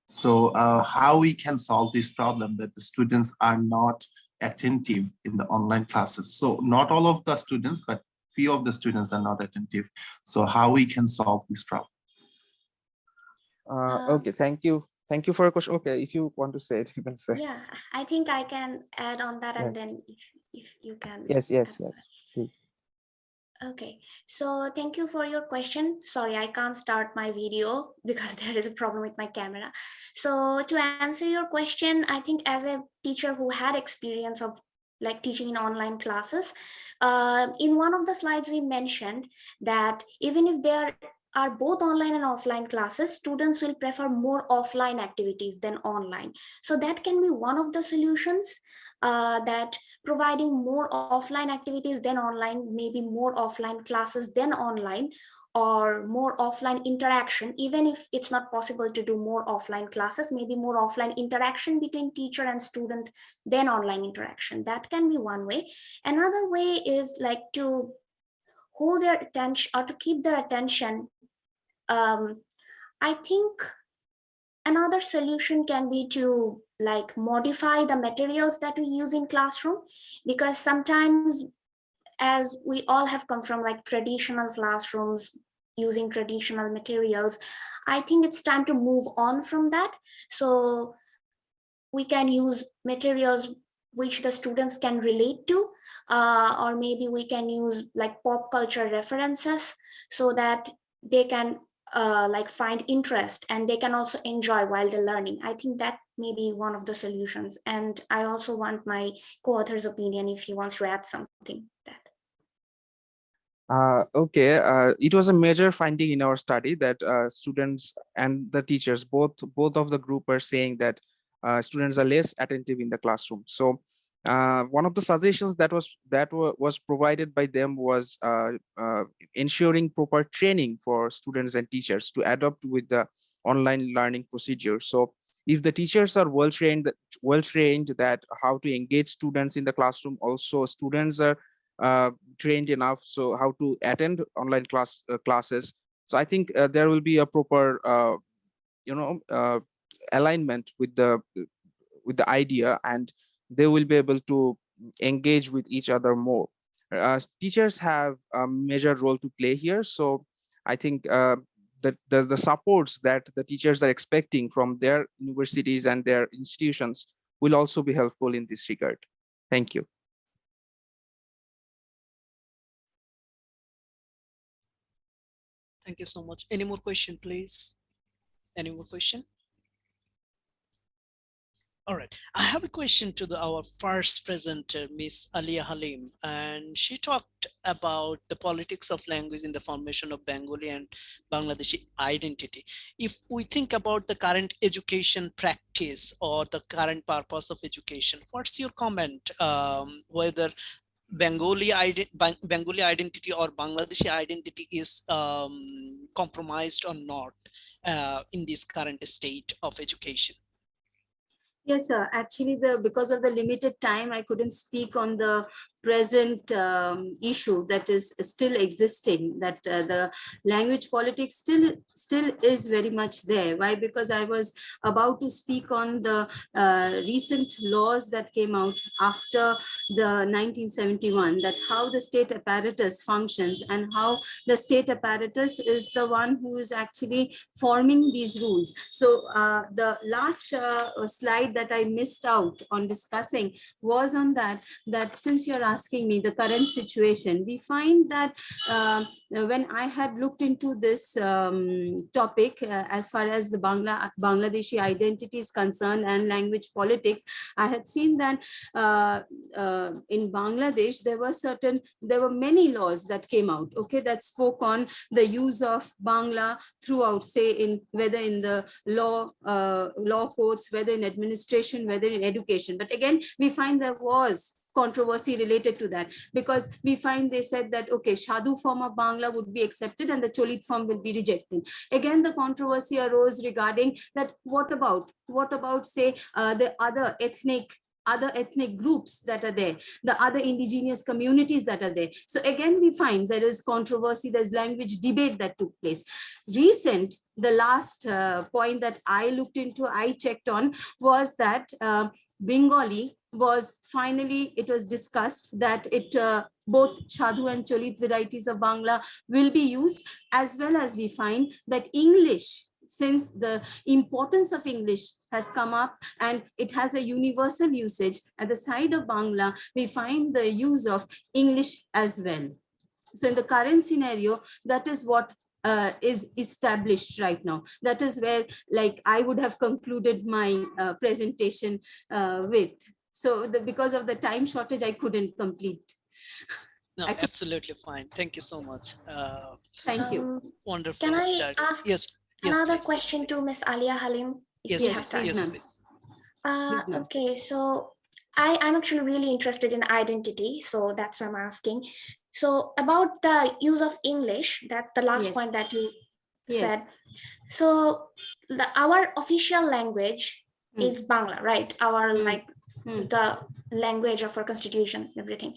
G: So how we can solve this problem that the students are not attentive in the online classes? So not all of the students, but few of the students are not attentive. So how we can solve this problem?
C: Okay, thank you. Thank you for your question. Okay, if you want to say it, you can say.
D: Yeah, I think I can add on that, and
C: Yes.
D: then if you can.
C: Yes, please.
D: Okay, so thank you for your question. Sorry, I can't start my video because there is a problem with my camera. So to answer your question, I think as a teacher who had experience of like teaching in online classes, in one of the slides we mentioned that even if there are both online and offline classes, students will prefer more offline activities than online. So that can be one of the solutions, that providing more offline activities than online, maybe more offline classes than online, or more offline interaction. Even if it's not possible to do more offline classes, maybe more offline interaction between teacher and student than online interaction. That can be one way. Another way is like to hold their attention or to keep their attention. I think another solution can be to like modify the materials that we use in classroom, because sometimes, as we all have come from like traditional classrooms using traditional materials, I think it's time to move on from that. So we can use materials which the students can relate to, or maybe we can use like pop culture references so that they can like find interest and they can also enjoy while they're learning. I think that may be one of the solutions. And I also want my co-author's opinion if he wants to add something that.
C: Okay, it was a major finding in our study that students and the teachers, both of the group are saying that students are less attentive in the classroom. So one of the suggestions that was provided by them was ensuring proper training for students and teachers to adapt with the online learning procedure. So if the teachers are well trained that how to engage students in the classroom, also students are trained enough so how to attend online classes. So I think there will be a proper alignment with the idea, and they will be able to engage with each other more. Teachers have a major role to play here, so I think that the supports that the teachers are expecting from their universities and their institutions will also be helpful in this regard. Thank you.
A: Thank you so much. Any more question, please? Any more question? All right, I have a question to our first presenter, Miss Alia Halim, and she talked about the politics of language in the formation of Bengali and Bangladeshi identity. If we think about the current education practice or the current purpose of education, what's your comment whether Bengali identity or Bangladeshi identity is compromised or not in this current state of education?
B: Yes, sir. Actually, because of the limited time, I couldn't speak on the present issue that is still existing, that the language politics still is very much there. Why? Because I was about to speak on the recent laws that came out after the 1971, that how the state apparatus functions and how the state apparatus is the one who is actually forming these rules. So the last slide that I missed out on discussing was on that since you're asking me the current situation, we find that when I had looked into this topic as far as the Bangladeshi identity is concerned and language politics, I had seen that in Bangladesh there were many laws that came out, okay, that spoke on the use of Bangla throughout, say whether in the law courts, whether in administration, whether in education. But again, we find there was controversy related to that, because we find they said that, okay, Shadu form of Bangla would be accepted and the Cholit form will be rejected. Again, the controversy arose regarding that, what about say the other ethnic groups that are there, the other indigenous communities that are there. So again, we find there is controversy, there's language debate that took place. The last point that I looked into, I checked on, was that Bengali was finally, it was discussed that both Shadhu and Cholit varieties of Bangla will be used, as well as we find that English, since the importance of English has come up and it has a universal usage at the side of Bangla, we find the use of English as well. So in the current scenario, that is what is established right now. That is where, like, I would have concluded my presentation with. So because of the time shortage, I couldn't complete.
A: No, absolutely fine. Thank you so much.
B: Thank you.
A: Wonderful.
D: Can I ask another
A: please.
D: question to Ms. Alia Halim?
A: Yes, please.
D: Okay, so I'm actually really interested in identity, so that's why I'm asking. So about the use of English, that the last point that you said. So our official language is Bangla, right? Our the language of our constitution, everything.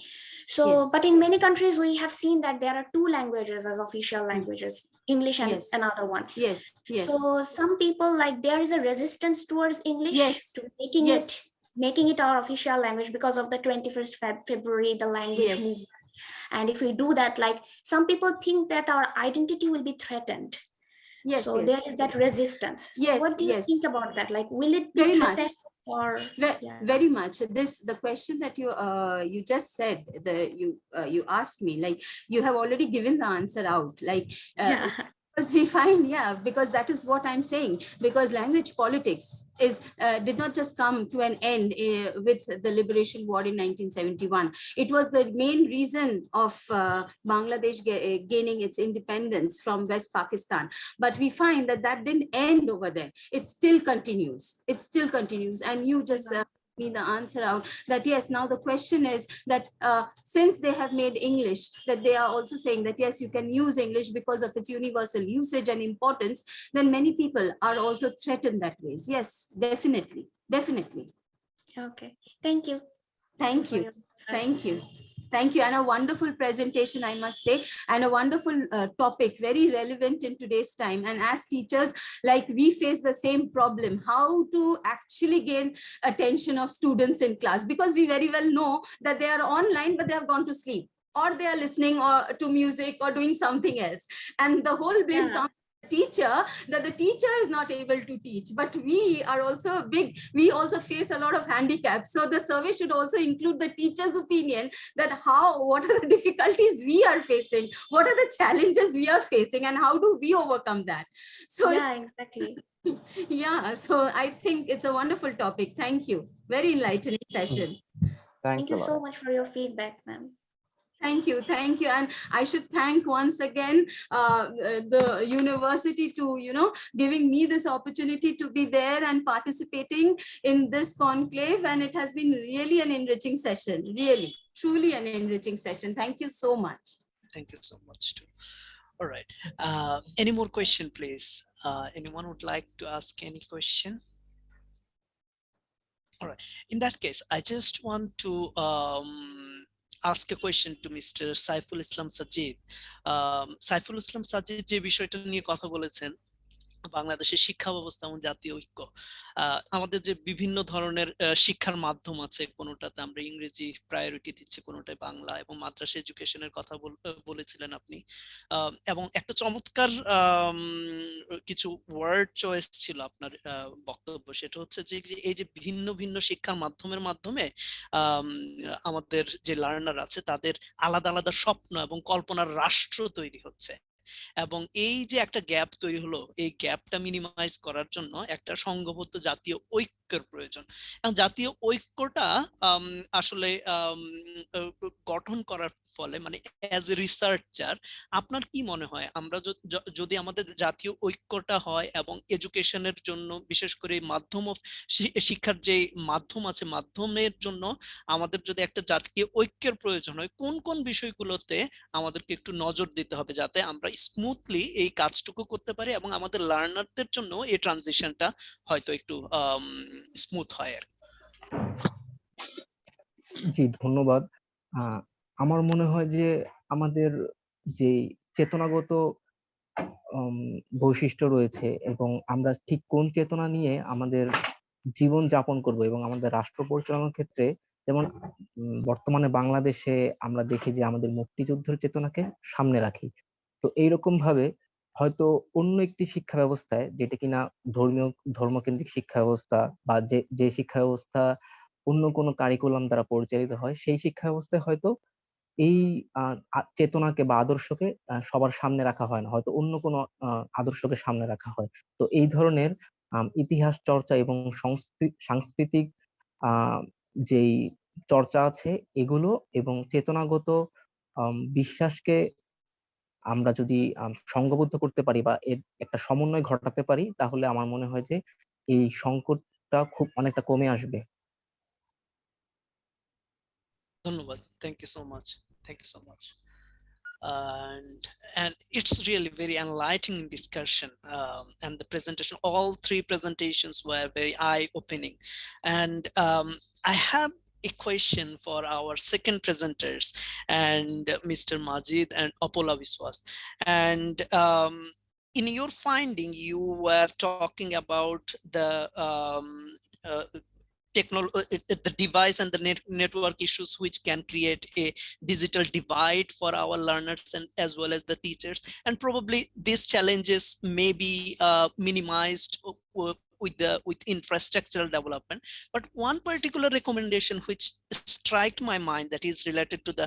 D: So, but in many countries, we have seen that there are two languages as official languages, English and another one. So some people, like, there is a resistance towards English to making it our official language because of the 21st February, the language movement. And if we do that, like, some people think that our identity will be threatened. So there is that resistance. So what do you think about that? Like, will it be threatened? Or
B: very much. The question that you just said, you asked me, like, you have already given the answer out, like because we find, because that is what I'm saying, because language politics did not just come to an end with the liberation war in 1971. It was the main reason of Bangladesh gaining its independence from West Pakistan. But we find that didn't end over there. It still continues. And you just me the answer out that yes, now the question is that since they have made English, that they are also saying that yes, you can use English because of its universal usage and importance, then many people are also threatened that way. Yes, definitely.
D: Okay, thank you.
B: Thank you, and a wonderful presentation, I must say, and a wonderful topic, very relevant in today's time. And as teachers, like, we face the same problem, how to actually gain attention of students in class, because we very well know that they are online, but they have gone to sleep, or they are listening to music or doing something else. And the whole blame comes teacher, that the teacher is not able to teach. But we are also we also face a lot of handicaps. So the survey should also include the teacher's opinion, that what are the difficulties we are facing, what are the challenges we are facing, and how do we overcome that. So
D: exactly.
B: So I think it's a wonderful topic. Thank you. Very enlightening session.
D: Thank you so much for your feedback, ma'am.
B: Thank you. And I should thank once again the university to, giving me this opportunity to be there and participating in this conclave. And it has been really an enriching session, really, truly an enriching session. Thank you so much.
A: Thank you so much too. All right. Any more question, please? Anyone would like to ask any question? All right. In that case, I just want to ask a question to Mr. Saiful Islam Sajid. Saiful Islam Sajid যে বিষয়টা নিয়ে কথা বলেছেন, বাংলাদেশের শিক্ষা ব্যবস্থা এবং জাতীয় ঐক্য। আমাদের যে বিভিন্ন ধরনের শিক্ষার মাধ্যম আছে, কোনোটাতে আমরা ইংরেজি প্রায়োরিটি দিচ্ছি, কোনোটায় বাংলা, এবং মাদ্রাসা এডুকেশনের কথা বলেছিলেন আপনি। এবং একটা চমৎকার কিছু ওয়ার্ড চয়েস ছিল আপনার বক্তব্য, সেটা হচ্ছে যে এই যে ভিন্ন ভিন্ন শিক্ষার মাধ্যমে আমাদের যে লার্নার আছে তাদের আলাদা আলাদা স্বপ্ন এবং কল্পনার রাষ্ট্র তৈরি হচ্ছে। এবং এই যে একটা গ্যাপ তৈরি হলো, এই গ্যাপটা মিনিমাইজ করার জন্য একটা সংঘবদ্ধ জাতীয় ঐক্যের প্রয়োজন। এবং জাতীয় ঐক্যটা আসলে গঠন করার ফলে, মানে অ্যাজ এ রিসার্চার আপনার কি মনে হয়, আমরা যদি আমাদের জাতীয় ঐক্যটা হয় এবং এডুকেশনের জন্য, বিশেষ করে মাধ্যম শিক্ষার যে মাধ্যম আছে, মাধ্যমের জন্য আমাদের যদি একটা জাতীয় ঐক্যের প্রয়োজন হয়, কোন কোন বিষয়গুলোতে আমাদেরকে একটু নজর দিতে হবে যাতে আমরা স্মুথলি এই কাজটুকু করতে পারি এবং আমাদের লার্নারদের জন্য এই ট্রানজিশনটা হয়তো একটু স্মুথ হয় আর
E: জি, ধন্যবাদ। আমার মনে হয় যে আমাদের যে চেতনাগত বৈশিষ্ট্য রয়েছে এবং আমরা ঠিক কোন চেতনা নিয়ে আমাদের জীবন যাপন করব এবং আমাদের রাষ্ট্র পরিচালনার ক্ষেত্রে, যেমন বর্তমানে বাংলাদেশে আমরা দেখি যে আমাদের মুক্তিযুদ্ধের চেতনাকে সামনে রাখি। তো এইরকম ভাবে হয়তো অন্য একটি শিক্ষা ব্যবস্থায়, যেটা কিনা ধর্মকেন্দ্রিক শিক্ষা ব্যবস্থা বা যে শিক্ষা ব্যবস্থা অন্য কোনো কারিকুলাম দ্বারা পরিচালিত হয়, সেই শিক্ষা ব্যবস্থায় হয়তো এই চেতনাকে বা আদর্শকে সবার সামনে রাখা হয় না, হয়তো অন্য কোনো আদর্শকে সামনে রাখা হয়। তো এই ধরনের ইতিহাস চর্চা এবং সাংস্কৃতিক আহ যেই চর্চা আছে এগুলো এবং চেতনাগত বিশ্বাসকে আমরা যদি সংঘবদ্ধ করতে পারি বা এর একটা সমন্বয় ঘটাতে পারি, তাহলে আমার মনে হয় যে এই সংকটটা খুব অনেকটা কমে আসবে।
A: ধন্যবাদ। Thank you so much. Thank you so much. And it's really very enlightening discussion, and the presentation, all three presentations were very eye-opening. And I have a question for our second presenters, and Mr. Majid and Apola Viswas. And in your finding, you were talking about the uh, the device and the network issues which can create a digital divide for our learners and as well as the teachers, and probably these challenges may be minimized with infrastructural development. But one particular recommendation which struck my mind, that is related to the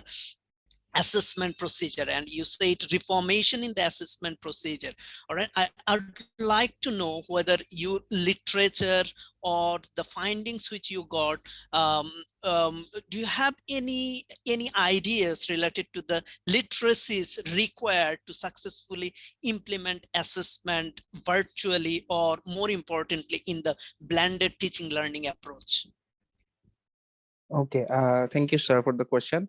A: assessment procedure, and you said reformation in the assessment procedure. All right, I'd like to know whether your literature or the findings which you got, do you have any ideas related to the literacies required to successfully implement assessment virtually, or more importantly in the blended teaching learning approach?
C: Okay, thank you, sir, for the question.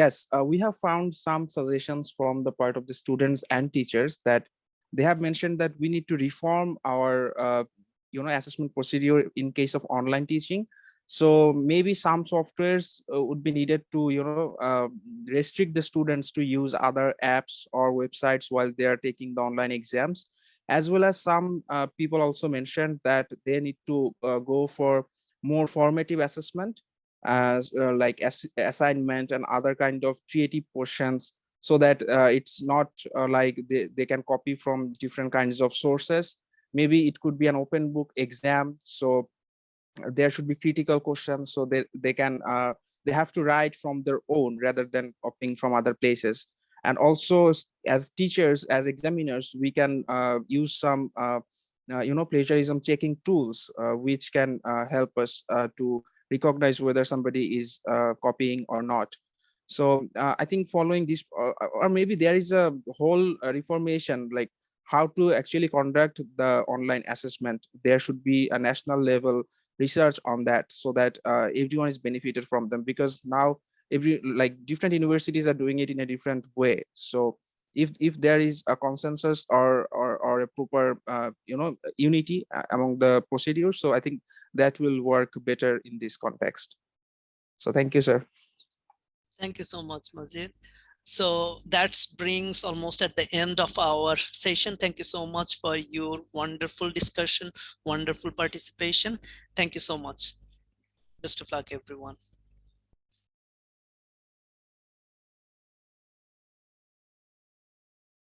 C: Yes, we have found some suggestions from the part of the students and teachers that they have mentioned that we need to reform our assessment procedure in case of online teaching. So maybe some softwares would be needed to restrict the students to use other apps or websites while they are taking the online exams, as well as some people also mentioned that they need to go for more formative assessment, as like assignment and other kind of creative portions, so that it's not like they can copy from different kinds of sources. Maybe it could be an open book exam, so there should be critical questions, so they can they have to write from their own rather than copying from other places. And also as teachers, as examiners, we can use some plagiarism checking tools which can help us to recognize whether somebody is copying or not. So I think following this, or maybe there is a whole reformation, like how to actually conduct the online assessment. There should be a national level research on that, so that everyone is benefited from them, because now different universities are doing it in a different way. So if there is a consensus or a proper unity among the procedures, so I think that will work better in this context. So thank you, sir.
A: Thank you so much, Majid. So that brings almost at the end of our session. Thank you so much for your wonderful discussion, wonderful participation. Thank you so much. Best of luck, everyone.